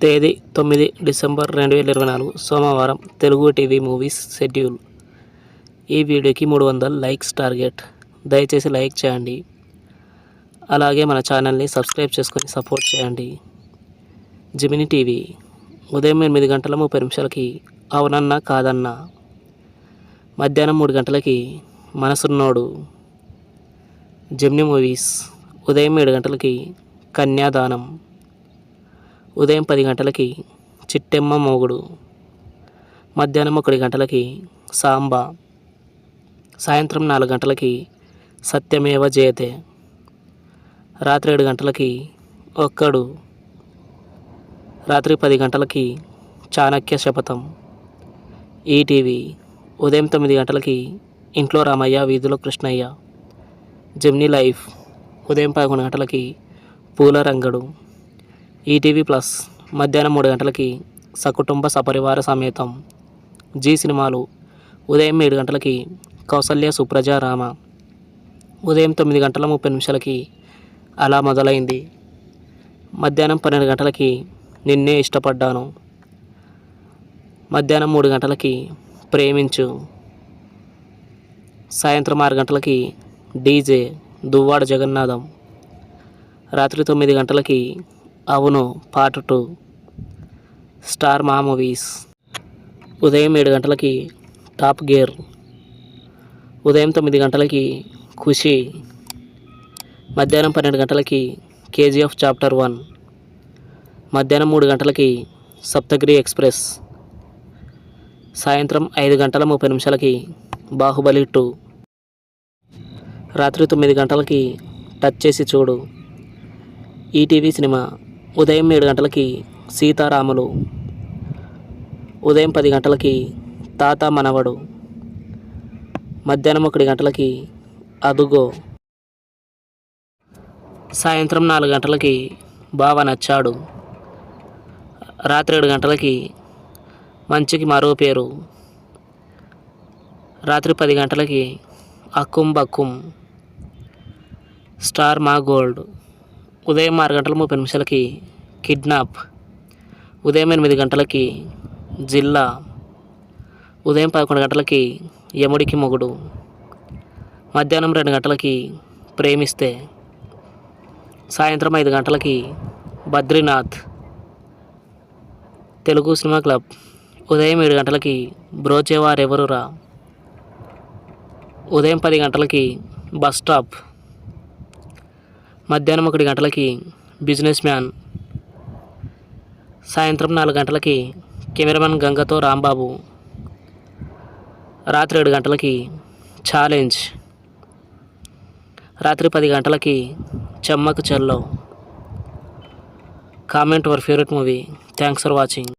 తేదీ 9 డిసెంబర్ 2024 సోమవారం. Telugu TV movies schedule. ఈ వీడియోకి 300 లైక్స్ టార్గెట్. దయచేసి లైక్ చేయండి. అలాగే మన ఛానల్ని సబ్స్క్రైబ్ చేసుకొని సపోర్ట్ చేయండి. జెమినీ టీవీ ఉదయం 8 గంటల 30 నిమిషాలకి అవునన్నా కాదన్నా. మధ్యాహ్నం 3 గంటలకి మనసున్నోడు. జెమినీ మూవీస్ ఉదయం 7 గంటలకి కన్యాదానం. ఉదయం 10 గంటలకి చిట్టెమ్మ మోగుడు. మధ్యాహ్నం 1 గంటలకి సాంబా. సాయంత్రం 4 గంటలకి సత్యమేవ జయతే. రాత్రి 7 గంటలకి ఒక్కడు. రాత్రి 10 గంటలకి చాణక్య శపథం. ఈటీవీ ఉదయం 9 గంటలకి ఇంట్లో రామయ్య వీధిలో కృష్ణయ్య. జెమినీ లైఫ్ ఉదయం 11 గంటలకి పూల రంగడు. ఈటీవీ ప్లస్ మధ్యాహ్నం 3 గంటలకి సకుటుంబ సపరివార సమేతం. జీ సినిమాలు ఉదయం 7 గంటలకి కౌసల్య సుప్రజ రామ. ఉదయం 9 గంటల 30 నిమిషాలకి అలా మొదలైంది. మధ్యాహ్నం 12 గంటలకి నిన్నే ఇష్టపడ్డాను. మధ్యాహ్నం 3 గంటలకి ప్రేమించు. సాయంత్రం 6 గంటలకి డీజే దువ్వాడ జగన్నాథం. రాత్రి 9 గంటలకి అవును పార్ట్ 2 స్టార్ మా మూవీస్. ఉదయం 7 గంటలకి టాప్ గేర్. ఉదయం 9 గంటలకి ఖుషి. మధ్యాహ్నం 12 గంటలకి కేజీఎఫ్ చాప్టర్ 1. మధ్యాహ్నం 3 గంటలకి సప్తగిరి ఎక్స్ప్రెస్. సాయంత్రం 5 గంటల 30 నిమిషాలకి బాహుబలి 2. రాత్రి 9 గంటలకి టచ్ చేసి చూడు. ఈటీవీ సినిమా ఉదయం 7 గంటలకి సీతారాములు. ఉదయం 10 గంటలకి తాత మనవడు. మధ్యాహ్నం 1 గంటలకి అదుగో. సాయంత్రం 4 గంటలకి బావ నచ్చాడు. రాత్రి 7 గంటలకి మంచికి మరో పేరు. రాత్రి 10 గంటలకి అక్కుం బక్కుం. స్టార్ మా గోల్డ్. ఉదయం 6 గంటల 30 నిమిషాలకి కిడ్నాప్. ఉదయం 8 గంటలకి జిల్లా. ఉదయం 11 గంటలకి యముడికి మొగుడు. మధ్యాహ్నం 2 గంటలకి ప్రేమిస్తే. సాయంత్రం 5 గంటలకి బద్రీనాథ్. తెలుగు సినిమా క్లబ్ ఉదయం 7 గంటలకి బ్రోచేవారెవరురా. ఉదయం 10 గంటలకి బస్ స్టాప్. మధ్యాహ్నం 1 గంటలకి బిజినెస్ మ్యాన్. సాయంత్రం 4 గంటలకి కెమెరామెన్ గంగతో రాంబాబు. రాత్రి 7 గంటలకి ఛాలెంజ్. రాత్రి 10 గంటలకి చెమ్మకు చెల్లో. Comment your favourite movie. Thanks for watching.